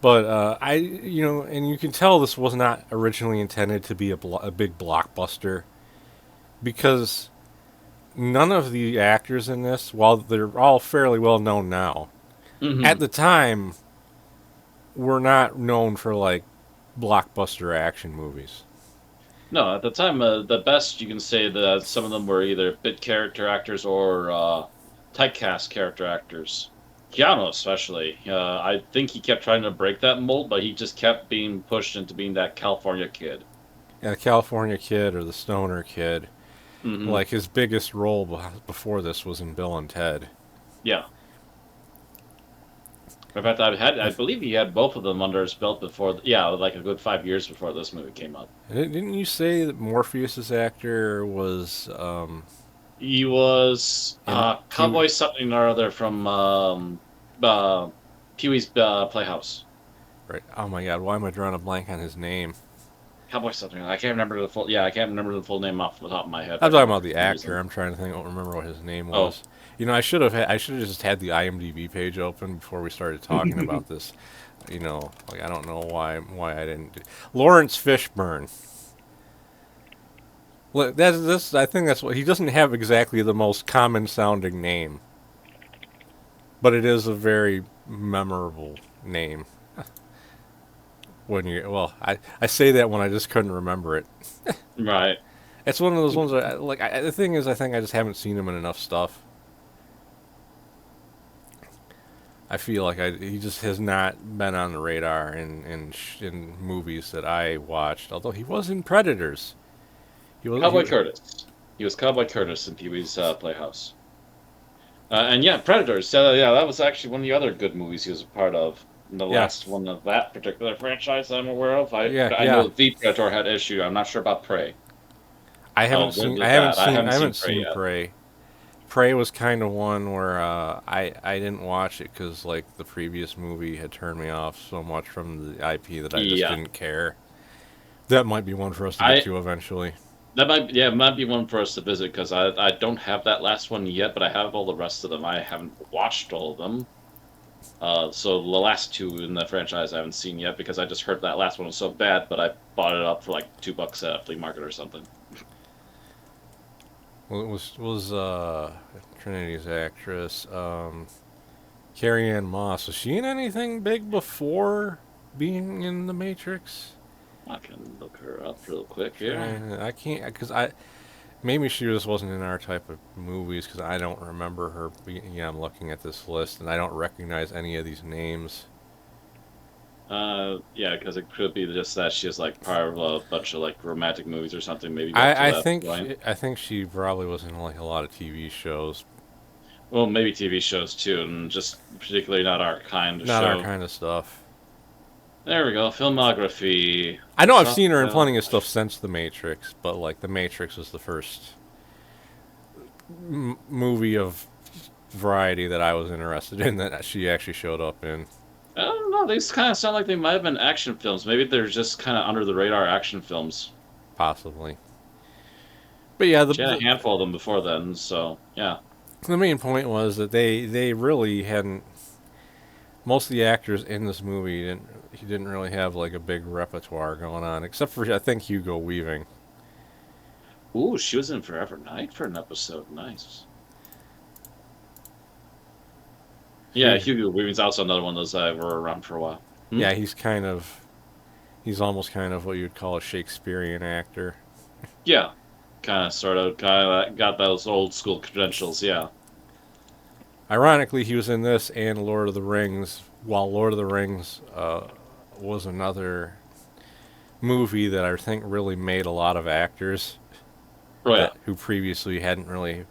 But and you can tell this was not originally intended to be a big blockbuster because none of the actors in this, while they're all fairly well known now, at Hmm. the time were not known for like blockbuster action movies. No, at the time, the best you can say that some of them were either bit character actors or typecast character actors. Keanu, especially. I think he kept trying to break that mold, but he just kept being pushed into being that California kid. Yeah, the California Kid or the Stoner Kid. Hmm. Like his biggest role before this was in Bill and Ted. Yeah. In fact, I believe he had both of them under his belt before, yeah, like a good 5 years before this movie came out. Didn't you say that Morpheus's actor was He was in Cowboy something or other from uh, Pee Wee's Playhouse. right? Oh my God, why am I drawing a blank on his name? Cowboy something. I can't remember the full. Yeah, I can't remember the full name off the top of my head I'm right talking now about for the some actor. reason. I'm trying to think. I don't remember what his name Oh, was. I should have just had the IMDb page open before we started talking about this. Like I don't know why I didn't. Lawrence Fishburne. That's this. I think that's what he doesn't have exactly the most common sounding name, but it is a very memorable name. I say that when I just couldn't remember it. right. It's one of those ones that the thing is, I think I just haven't seen him in enough stuff. I feel like he just has not been on the radar in movies that I watched. Although he was in Predators, he Cowboy Curtis. He was Cowboy Curtis in Pee Wee's Playhouse. And yeah, Predators. Yeah, that was actually one of the other good movies he was a part of. The yeah, last one of that particular franchise I'm aware of. I yeah. know the Predator had issue. I'm not sure about Prey. I I'll haven't live seen with I haven't that. I seen I haven't haven't seen Prey seen yet. Prey. Prey was kind of one where I didn't watch it because like the previous movie had turned me off so much from the IP that I just Yeah, didn't care. That might be one for us to get I to eventually. it might be one for us to visit because I don't have that last one yet, but I have all the rest of them. I haven't watched all of them. So the last two in the franchise I haven't seen yet because I just heard that last one was so bad, but I bought it up for like $2 at a flea market or something. Well, it was Trinity's actress, Carrie Ann Moss. Was she in anything big before being in The Matrix? I can look her up real quick here. I can't because I maybe she just wasn't in our type of movies because I don't remember her. Yeah, I'm looking at this list and I don't recognize any of these names. Yeah, because it could be just that she is like part of a bunch of like romantic movies or something. Maybe got to that point. I think she probably was in like a lot of TV shows, Well, maybe TV shows too, and just particularly not our kind of not our show. kind of stuff. There we go. Filmography. I know I've Stuff. seen her in plenty of stuff since The Matrix, but like The Matrix was the first movie of variety that I was interested in that she actually showed up in. I don't know. These kind of sound like they might have been action films. Maybe they're just kind of under the radar action films. Possibly. But yeah, She had a handful of them before then, so yeah. the main point was that they really hadn't. Most of the actors in this movie didn't really have like a big repertoire going on, except for I think Hugo Weaving. Ooh, she was in Forever Night for an episode. Nice. Yeah, He, Hugo Weaving's also another one of those that were around for a while. Hmm? yeah, he's almost kind of what you'd call a Shakespearean actor. Yeah, kind of got those old school credentials. Yeah. Ironically, he was in this and Lord of the Rings, while Lord of the Rings was another movie that I think really made a lot of actors Oh yeah. that who previously hadn't really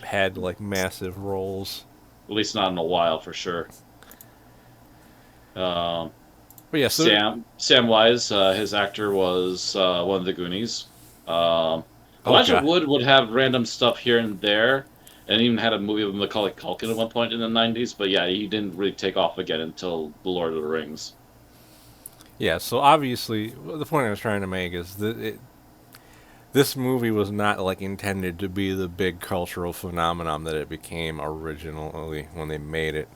had like massive roles. At least not in a while for sure. Um, But yeah, so Sam Wise, his actor was one of the Goonies. oh Elijah god, Wood would have random stuff here and there, and even had a movie with Macaulay Culkin at one point in the '90s. But yeah, he didn't really take off again until The Lord of the Rings. yeah. So obviously, the point I was trying to make is that this movie was not like intended to be the big cultural phenomenon that it became originally when they made it.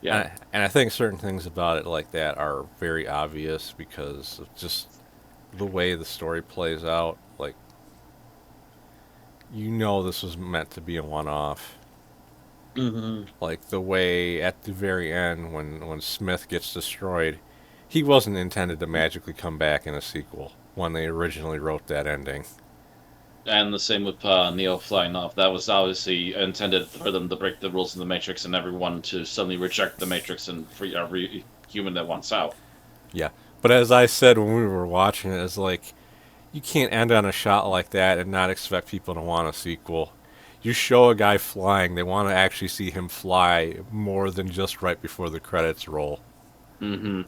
Yeah. And I think certain things about it like that are very obvious because of just the way the story plays out. Like, you know, this was meant to be a one-off. Hmm. Like the way at the very end when Smith gets destroyed, he wasn't intended to magically come back in a sequel when they originally wrote that ending. And the same with Neo flying off. That was obviously intended for them to break the rules of the Matrix and everyone to suddenly reject the Matrix and free every human that wants out. Yeah. But as I said when we were watching it, it's like you can't end on a shot like that and not expect people to want a sequel. You show a guy flying, they want to actually see him fly more than just right before the credits roll. Hmm.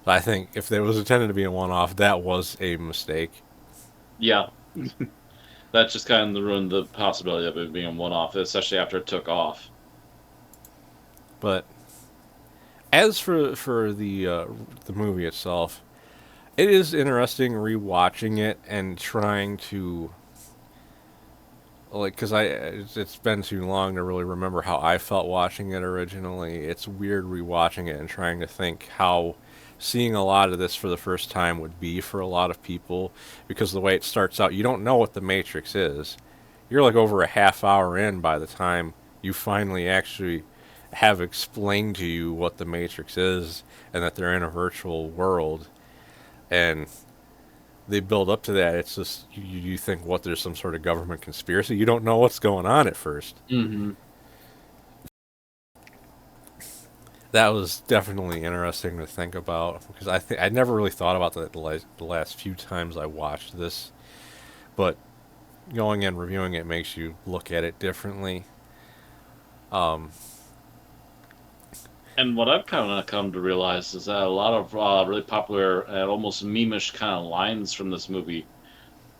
So I think if there was intended to be a one-off, that was a mistake. Yeah. That just kind of ruined the possibility of it being a one-off, especially after it took off. But as for the movie itself, it is interesting rewatching it and trying to like because it's been too long to really remember how I felt watching it originally. It's weird rewatching it and trying to think how seeing a lot of this for the first time would be for a lot of people because the way it starts out, you don't know what the Matrix is. You're like over a half hour in by the time you finally actually have explained to you what the Matrix is and that they're in a virtual world and they build up to that. It's just you think what there's some sort of government conspiracy. You don't know what's going on at first. Hmm. That was definitely interesting to think about because I never really thought about that the last few times I watched this, but going and reviewing it makes you look at it differently. Um, And what I've kind of come to realize is that a lot of really popular and almost memeish kind of lines from this movie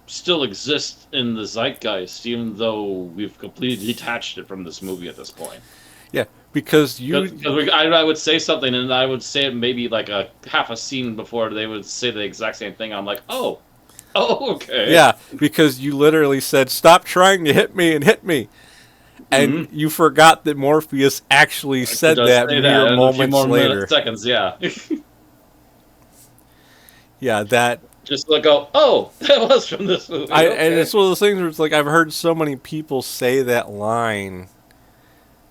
still exist in the zeitgeist, even though we've completely detached it from this movie at this point. yeah, because Because I would say something, and I would say it maybe like a half a scene before they would say the exact same thing. I'm like, oh, oh, okay. yeah, because you literally said stop trying to hit me and hit me. And Mm-hmm. you forgot that Morpheus actually It said does that say mere that in a few moments more minutes, later. seconds, yeah. Yeah, that Just like, oh, that was from this movie. and Okay. it's one of those things where it's like I've heard so many people say that line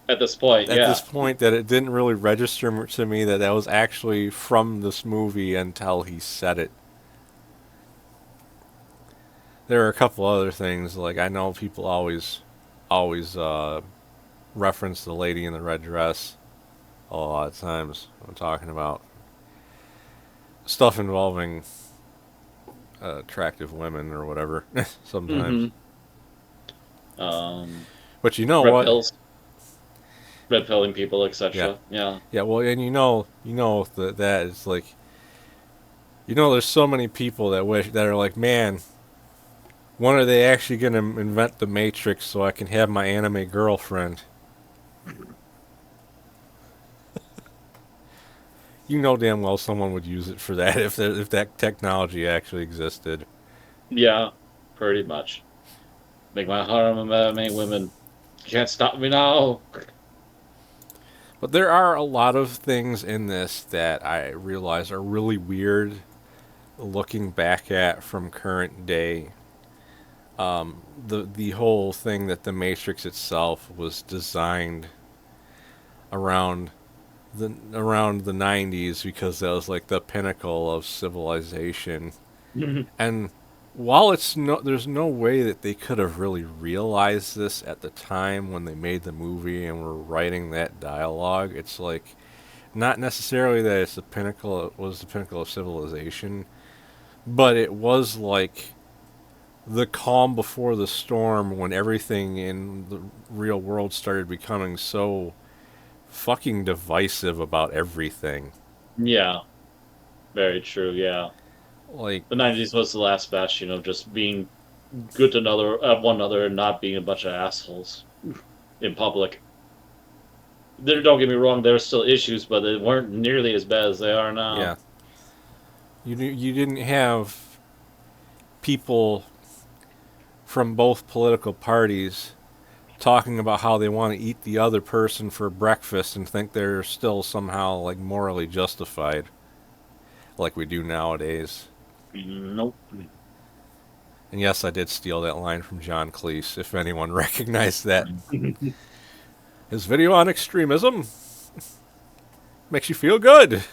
At this point, at this yeah. point that it didn't really register to me that that was actually from this movie until he said it. There are a couple other things like I know people always reference the lady in the red dress a lot of times. I'm talking about stuff involving attractive women or whatever sometimes. Hmm. Um, But you know red what? pills, red pilling people, Yeah, etc. Yeah. yeah. Well, and you know that it's like there's so many people that wish that are like, man, when are they actually gonna invent the Matrix so I can have my anime girlfriend? You know damn well someone would use it for that if that technology actually existed. Yeah, pretty much. Make my harem about many women. You can't stop me now. But there are a lot of things in this that I realize are really weird looking back at from current day. The whole thing that the Matrix itself was designed around the 90s because that was like the pinnacle of civilization. And while there's no way that they could have really realized this at the time when they made the movie and were writing that dialogue. It's like not necessarily that it was the pinnacle of civilization, but it was like the calm before the storm when everything in the real world started becoming so fucking divisive about everything. Yeah, very true. Yeah, Like, the '90s was the last bastion of just being good to another, one another, and not being a bunch of assholes in public. There, don't get me wrong, there were still issues, but they weren't nearly as bad as they are yeah, now. you didn't have people from both political parties talking about how they want to eat the other person for breakfast and think they're still somehow like morally justified, like we do nowadays. Nope. And yes, I did steal that line from John Cleese, if anyone recognized that. His video on extremism makes you feel good.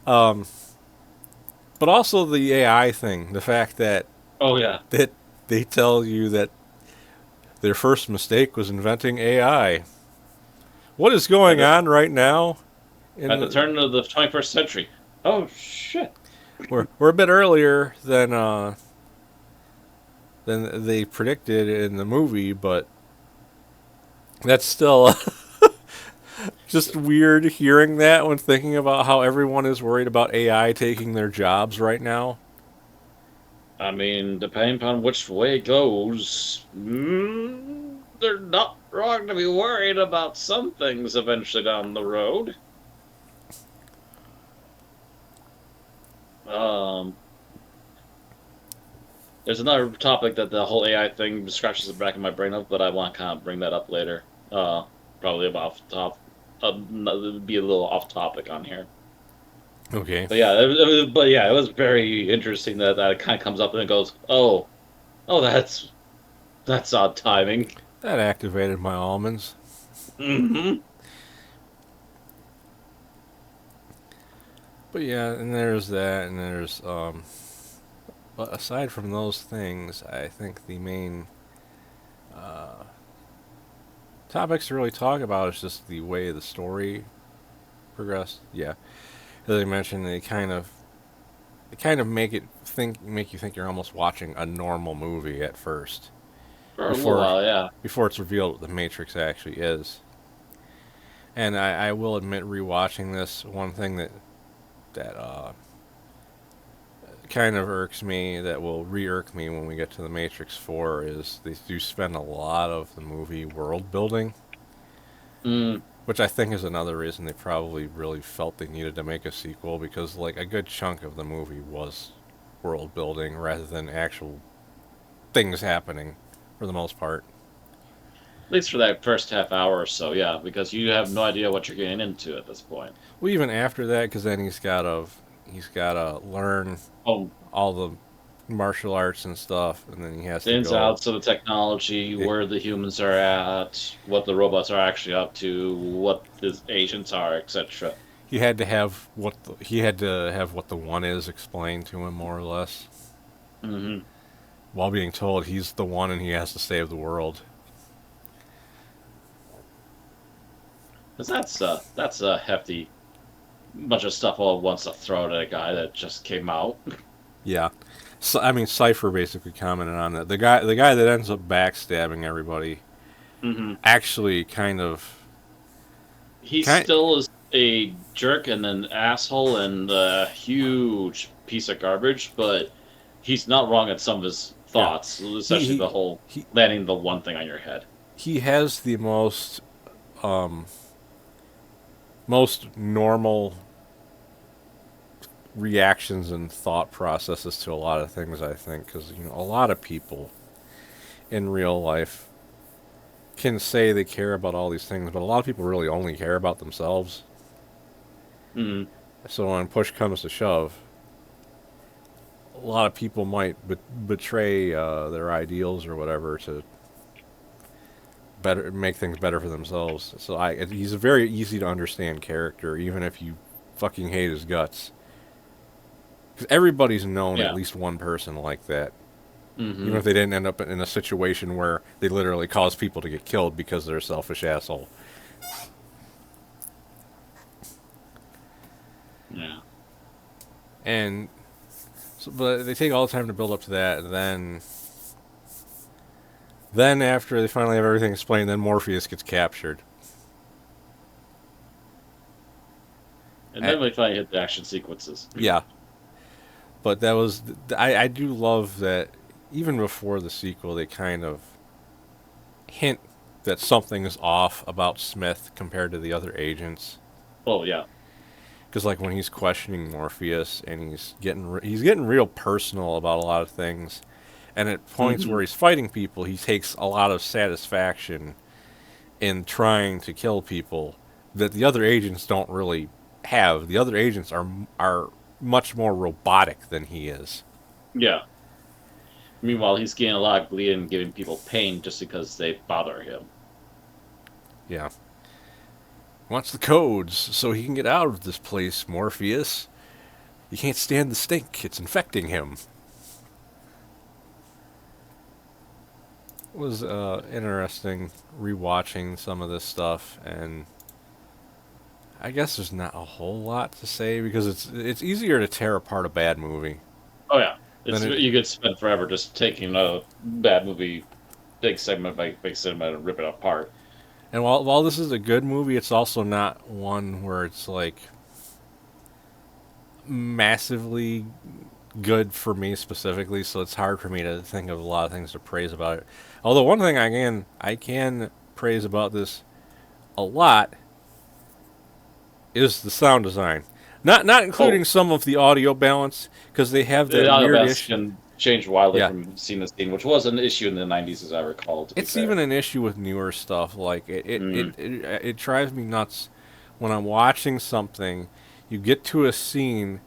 Um, but also the AI thing, the fact that Oh yeah. that they tell you that their first mistake was inventing AI. What is going on right now? At the turn of the 21st century. Oh shit. We're a bit earlier than they predicted in the movie, but that's still just weird hearing that when thinking about how everyone is worried about AI taking their jobs right now. I mean, depending upon which way it goes, they're not wrong to be worried about some things eventually down the road. Um, there's another topic that the whole AI thing scratches the back of my brain of, but I want to kind of bring that up later. Probably about top. Be a little off topic on here. Okay. But yeah, it was very interesting that it kind of comes up and it goes, oh, that's odd timing. That activated my almonds. Hmm. But yeah, and there's that, and there's but aside from those things, I think the main uh, topics to really talk about is just the way the story progressed. Yeah, as I mentioned, they kind of make you think you're almost watching a normal movie at first For a little before while, yeah. before it's revealed what the Matrix actually is. And I will admit, rewatching this, one thing that kind of irks me, that will re-irk me when we get to the Matrix 4, is they do spend a lot of the movie world building, Mm, which I think is another reason they probably really felt they needed to make a sequel, because like a good chunk of the movie was world building rather than actual things happening for the most part. at least for that first half hour or so, yeah, because you have no idea what you're getting into at this point. Well, even after that, because then he's gotta learn Oh, all the martial arts and stuff, and then he has the to ins and go. outs of the technology, It, where the humans are at, what the robots are actually up to, what the agents are, etc. he had to have what the one is explained to him more or less, Mm-hmm. while being told he's the one and he has to save the world. Because that's a hefty bunch of stuff all at once to throw at a guy that just came out. Yeah, so, I mean, Cipher basically commented on that. The guy that ends up backstabbing everybody Hmm. actually kind of He kind. still is a jerk and an asshole and a huge piece of garbage, but he's not wrong at some of his Yeah, thoughts, he especially he the whole he landing the one thing on your head. he has the um most normal reactions and thought processes to a lot of things, I think, because a lot of people in real life can say they care about all these things, but a lot of people really only care about themselves. Mm, So when push comes to shove, a lot of people might betray their ideals or whatever to better make things better for themselves. So he's a very easy to understand character, even if you fucking hate his guts. Because everybody's known at yeah. least one person like that, even Hmm. if they didn't end up in a situation where they literally cause people to get killed because they're a selfish asshole. Yeah. And so, but they take all the time to build up to that, and then after they finally have everything explained, then Morpheus gets captured. And And, then we finally hit the action sequences. yeah, but that was I do love that even before the sequel they kind of hint that something is off about Smith compared to the other agents. Oh yeah. Because like when he's questioning Morpheus and he's getting real personal about a lot of things, And at points where he's fighting people, he takes a lot of satisfaction in trying to kill people that the other agents don't really have. The other agents are much more robotic than he is. Yeah. Meanwhile, he's getting a lot of glee and giving people pain just because they bother him. Yeah. Wants the codes so he can get out of this place, Morpheus. You can't stand the stink. It's infecting him. It was interesting rewatching some of this stuff, and I guess there's not a whole lot to say because it's easier to tear apart a bad movie. Oh yeah, Then it, you could spend forever just taking a bad movie, big segment by big segment, and rip it apart. and while this is a good movie, it's also not one where it's like massively good for me specifically, so it's hard for me to think of a lot of things to praise about it. Although one thing I can praise about this a lot is the sound design. Not including Oh, some of the audio balance because they have the that audio weird balance issue. can change wildly Yeah, from scene to scene, which was an issue in the '90s, as I recall. To be it's fair. even an issue with newer stuff. Like Mm. it drives me nuts when I'm watching something. You get to a scene,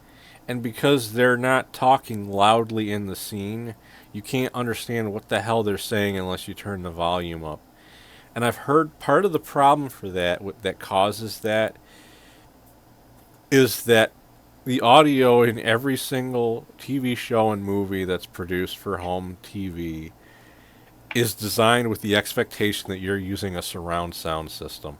and because they're not talking loudly in the scene, you can't understand what the hell they're saying unless you turn the volume up. And I've heard part of the problem for that, that causes that, is that the audio in every single TV show and movie that's produced for home TV is designed with the expectation that you're using a surround sound system.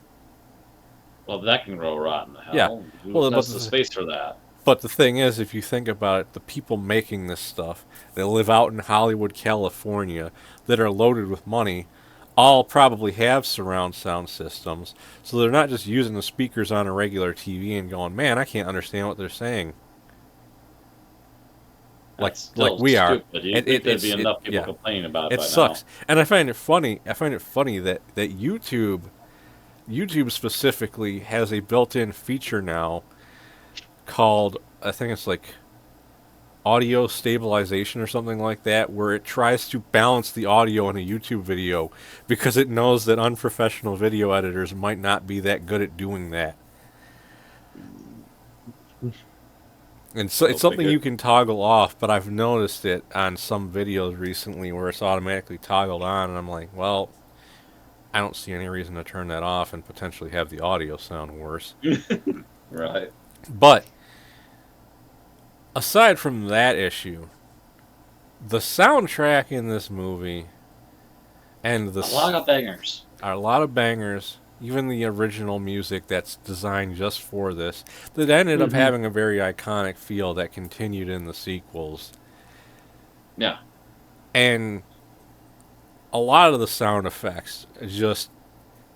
Well, that can grow rotten. Yeah. Hell, who Well, has the space for that? but the thing is, if you think about it, the people making this stuff, that live out in Hollywood, California, that are loaded with money, all probably have surround sound systems. So they're not just using the speakers on a regular TV and going, "Man, I can't understand what they're saying." Like That's like still we are. stupid. You'd think there'd be enough people Yeah. complaining about it It by now. sucks, and I find it funny. I find it funny that YouTube specifically has a built-in feature now called, I think it's like audio stabilization or something like that, where it tries to balance the audio in a YouTube video because it knows that unprofessional video editors might not be that good at doing that. And so Go it's something figure. you can toggle off, but I've noticed it on some videos recently where it's automatically toggled on, and I'm like, well, I don't see any reason to turn that off and potentially have the audio sound worse. Right. But aside from that issue, the soundtrack in this movie and A lot of bangers. are a lot of bangers. Even the original music that's designed just for this, that ended up Hmm. having a very iconic feel that continued in the sequels. Yeah. And a lot of the sound effects, just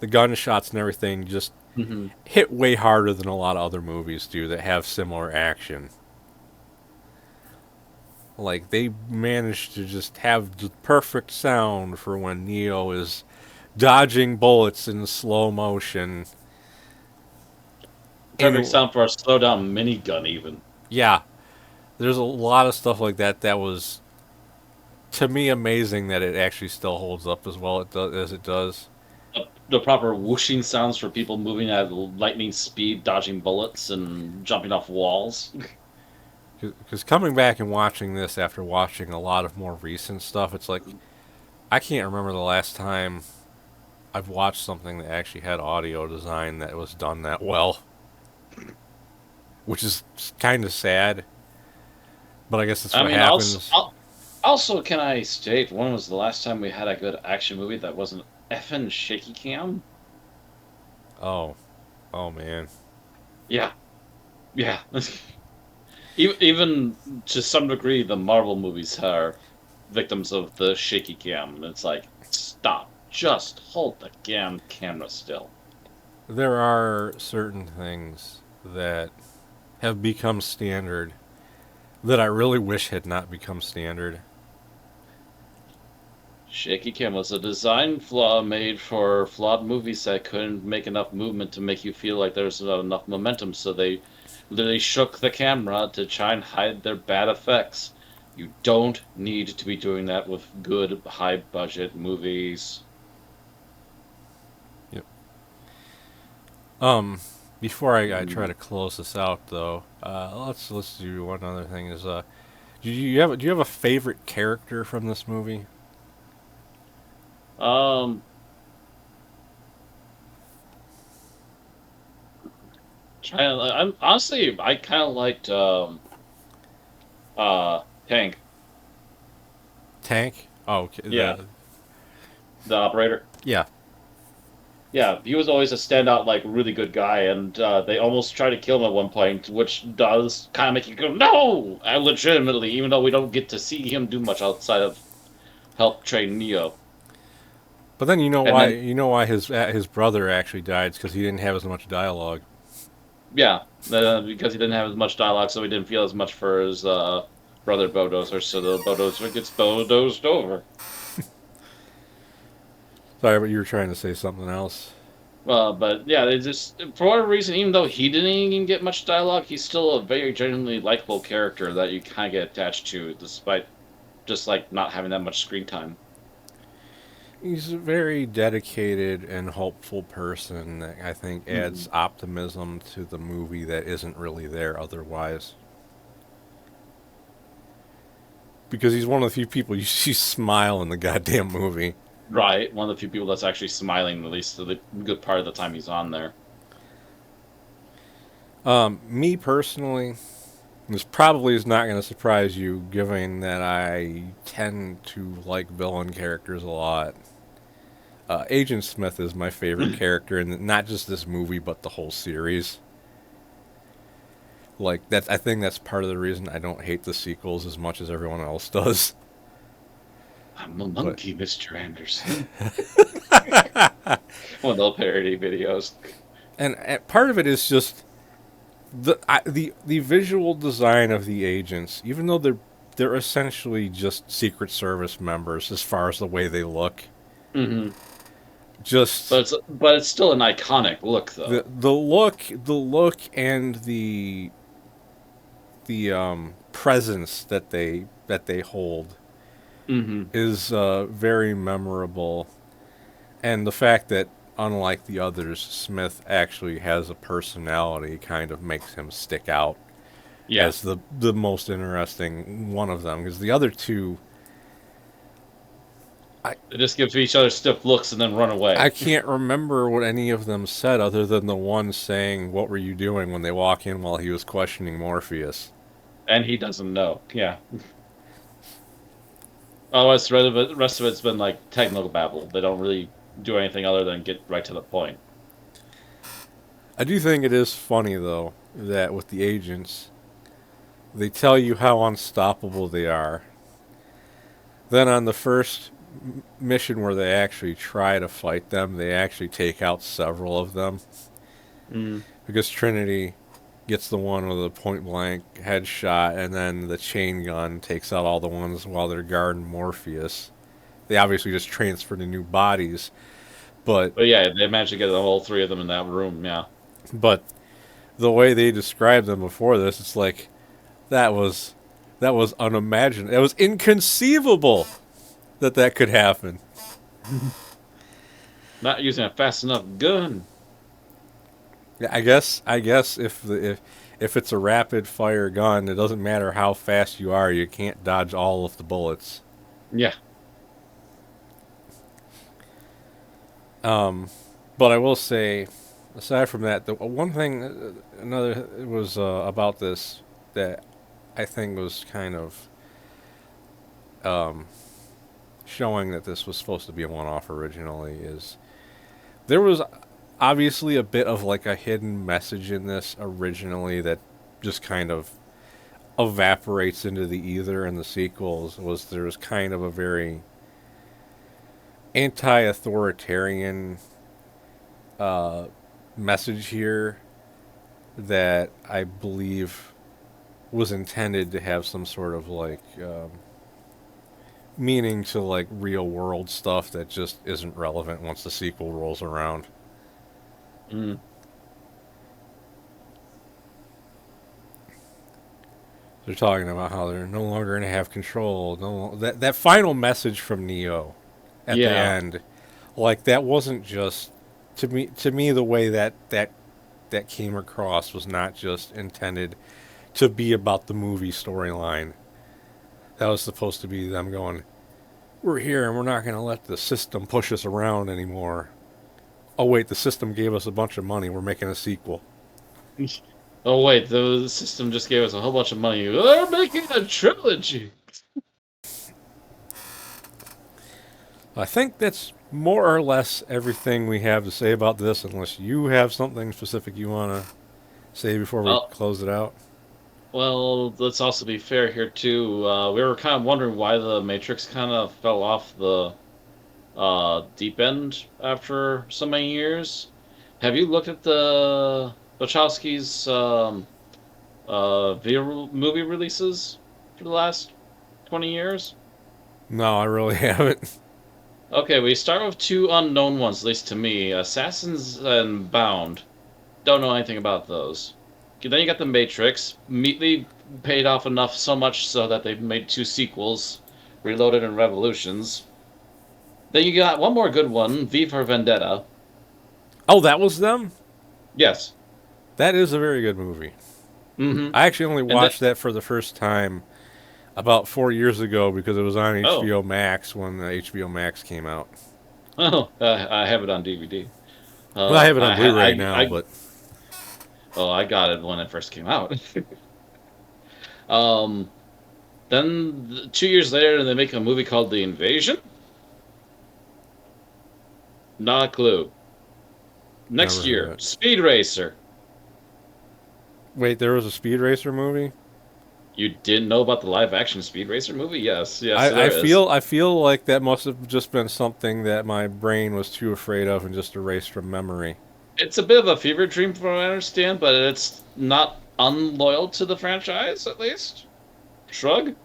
the gunshots and everything, just Hmm. hit way harder than a lot of other movies do that have similar action. Like they managed to just have the perfect sound for when Neo is dodging bullets in slow motion. Perfect In sound for a slow down minigun, even. Yeah, there's a lot of stuff like that that was to me amazing that it actually still holds up as well as it does. The proper whooshing sounds for people moving at lightning speed, dodging bullets, and jumping off walls. Because coming back and watching this after watching a lot of more recent stuff, it's like I can't remember the last time I've watched something that actually had audio design that was done that well, which is kind of sad. But I guess that's I what mean, happens. also, can I state when was the last time we had a good action movie that wasn't effing shaky cam? Oh, oh man. Yeah, yeah. Even to some degree, the Marvel movies are victims of the shaky cam. It's like, stop, just hold the damn camera still. There are certain things that have become standard that I really wish had not become standard. Shaky cam was a design flaw made for flawed movies that couldn't make enough movement to make you feel like there's not enough momentum, so they literally shook the camera to try and hide their bad effects. You don't need to be doing that with good high budget movies. Yep. Um, before I try Mm. to close this out, though, let's do one other thing. Is do you have a favorite character from this movie? Um, I'm honestly, I kind of liked Tank. Tank. Oh, okay. Yeah, the operator. Yeah. Yeah, he was always a standout, like really good guy, and they almost tried to kill him at one point, which does kind of make you go, "No!" Legitimately, even though we don't get to see him do much outside of help train Neo. But then you know And why then, his brother actually died because he didn't have as much dialogue. yeah, because he didn't have as much dialogue, so he didn't feel as much for his brother Bodozer, so the Bodozer gets Bodozed over. Sorry, but you were trying to say something else. But yeah, they just for whatever reason, even though he didn't even get much dialogue, he's still a very genuinely likable character that you kind of get attached to, despite just like not having that much screen time. He's a very dedicated and hopeful person that I think Hmm. adds optimism to the movie that isn't really there otherwise. Because he's one of the few people you see smile in the goddamn movie. Right, one of the few people that's actually smiling at least the good part of the time he's on there. Me personally, this probably is not going to surprise you, given that I tend to like villain characters a lot. Agent Smith is my favorite character in not just this movie, but the whole series. Like that's, I think that's part of the reason I don't hate the sequels as much as everyone else does. I'm a But monkey, Mr. Anderson. One of those parody videos. and part of it is just the visual design of the agents, even though they're essentially just Secret Service members as far as the way they look. Hmm. Just But it's still an iconic look the though. the look and the presence that they hold Hmm. is very memorable, and the fact that unlike the others, Smith actually has a personality kind of makes him stick out Yeah, as the most interesting one of them because the other two I they just give each other stiff looks and then run I away. can't remember what any of them said other than the one saying what were you doing when they walk in while he was questioning Morpheus. And he doesn't know. Yeah. Otherwise, the rest of it's been like technical babble. They don't really do anything other than get right to the point. I do think it is funny though that with the agents they tell you how unstoppable they are. Then on the first mission where they actually try to fight them, they actually take out several of them Mm. because Trinity gets the one with a point blank headshot, and then the chain gun takes out all the ones while they're guarding Morpheus. They obviously just transfer to new bodies, but But yeah, they managed to get the whole three of them in that room. Yeah. but the way they described them before this, it's like that was that was unimaginable. It was inconceivable that that could happen. Not using a fast enough gun. Yeah, I guess if it's a rapid fire gun, it doesn't matter how fast you are, you can't dodge all of the bullets. Yeah. But I will say, aside from that, the one thing, another was about this that I think was kind of showing that this was supposed to be a one-off originally is there was obviously a bit of like a hidden message in this originally that just kind of evaporates into the ether in the sequels. Was there's kind of a very anti-authoritarian message here that I believe was intended to have some sort of like meaning to like real world stuff that just isn't relevant once the sequel rolls around. Mm. They're talking about how they're no longer going to have control. No, that final message from Neo at the Yeah. end, like that wasn't just to me. To me, the way that came across was not just intended to be about the movie storyline. That was supposed to be them going, "We're here and we're not going to let the system push us around anymore." Oh wait, the system gave us a bunch of money. We're making a sequel. Oh wait, the system just gave us a whole bunch of money. They're making a trilogy. I think that's more or less everything we have to say about this, unless you have something specific you want to say before we Oh, close it out. well, let's also be fair here too. We were kind of wondering why the Matrix kind of fell off the deep end after so many years. Have you looked at the Wachowskis' video movie releases for the last 20 years? No, I really haven't. Okay, we start with two unknown ones, at least to me: Assassins and Bound. Don't know anything about those. Then you got The Matrix. Immediately paid off enough so much so that they've made two sequels, Reloaded and Revolutions. Then you got one more good one, V for Vendetta. Oh, that was them? Yes. That is a very good movie. Mm-hmm. I actually only And then, watched that for the first time about 4 years ago because it was on oh, HBO Max when HBO Max came out. oh, I have it on DVD. Well, I have it on I, ha- Blu-ray now, I, but oh, I got it when it first came out. um, then 2 years later, they make a movie called The Invasion. Not a clue. never Next heard of year, it. Speed Racer. Wait, there was a Speed Racer movie? You didn't know about the live action Speed Racer movie? Yes, yes, I there is. feel like that must have just been something that my brain was too afraid of and just erased from memory. It's a bit of a fever dream from what I understand, but it's not unloyal to the franchise, at least. Shrug.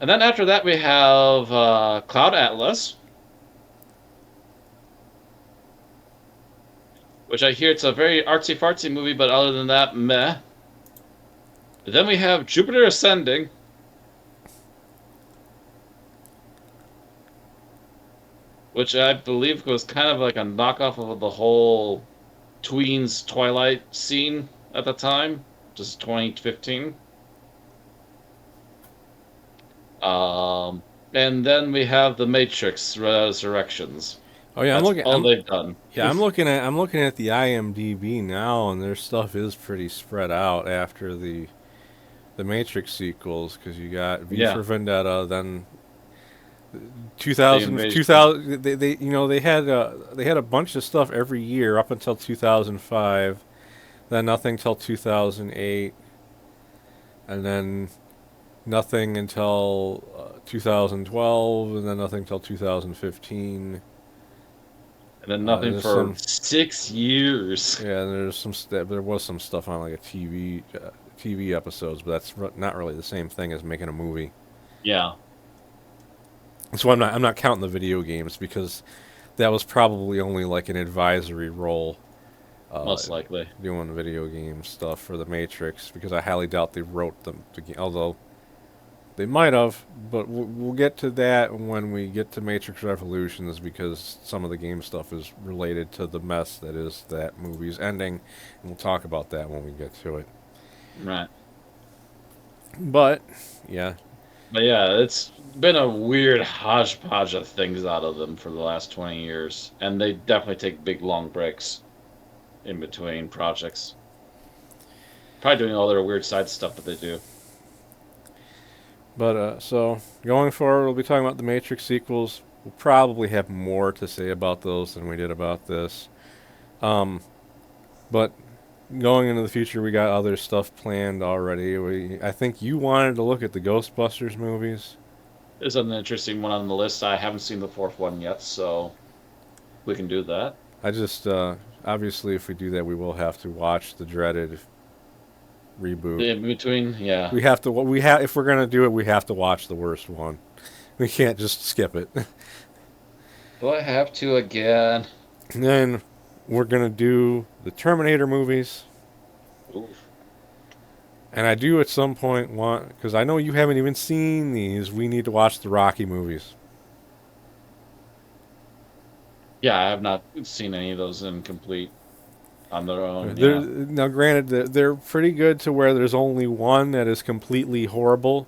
And then after that, we have Cloud Atlas, which I hear it's a very artsy fartsy movie, but other than that, meh. Then we have Jupiter Ascending, which I believe was kind of like a knockoff of the whole tweens Twilight scene at the time, just 2015. And then we have The Matrix Resurrections. Oh yeah, That's all they've done. I'm looking at the IMDb now, and their stuff is pretty spread out after the Matrix sequels because you got V Yeah, for Vendetta, then the 2000 invasion. 2000 they they had a bunch of stuff every year up until 2005, then nothing till 2008, and then nothing until 2012, and then nothing till 2015. And then nothing There's for some 6 years. Yeah, there was some stuff on like a TV episodes, but that's not really the same thing as making a movie. Yeah, So I'm not counting the video games because that was probably only like an advisory role uh, most likely. doing video game stuff for the Matrix because I highly doubt they wrote them. Although they might have, but we'll get to that when we get to Matrix Revolutions because some of the game stuff is related to the mess that is that movie's ending, and we'll talk about that when we get to it. Right. But yeah, But yeah, it's been a weird hodgepodge of things out of them for the last 20 years. And they definitely take big, long breaks in between projects. Probably doing all their weird side stuff that they do. but so going forward, we'll be talking about the Matrix sequels. We'll probably have more to say about those than we did about this. Um, but going into the future, we got other stuff planned already. I think you wanted to look at the Ghostbusters movies. There's an interesting one on the list. I haven't seen the fourth one yet, so we can do that. I just obviously, if we do that, we will have to watch the dreaded reboot. In between, yeah. We have if we're gonna do it, we have to watch the worst one. We can't just skip it. Do I have to again? And then we're gonna do the Terminator movies, Oof. And I do at some point want, because I know you haven't even seen these. We need to watch the Rocky movies. Yeah, I have not seen any of those in complete on their own. They're, Yeah, now, granted, they're pretty good to where there's only one that is completely horrible,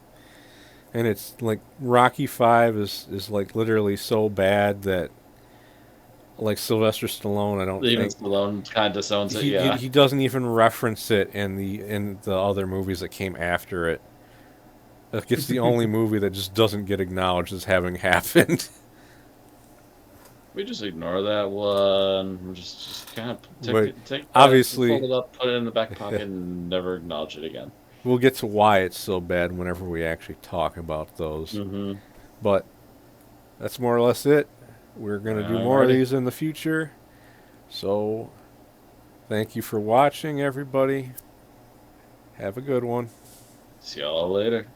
and it's like Rocky Five is like literally so bad that like Sylvester Stallone, I don't even think Stallone kind of disowns it. he Yeah, he doesn't even reference it in the other movies that came after it. Like it's the only movie that just doesn't get acknowledged as having happened. we just ignore that one. We just kind of But take that, fold obviously, it up, put it in the back pocket, and never acknowledge it again. we'll get to why it's so bad whenever we actually talk about those. Mm-hmm. But that's more or less it. We're going to do more of Alrighty. these in the future. So, thank you for watching, everybody. Have a good one. See y'all later.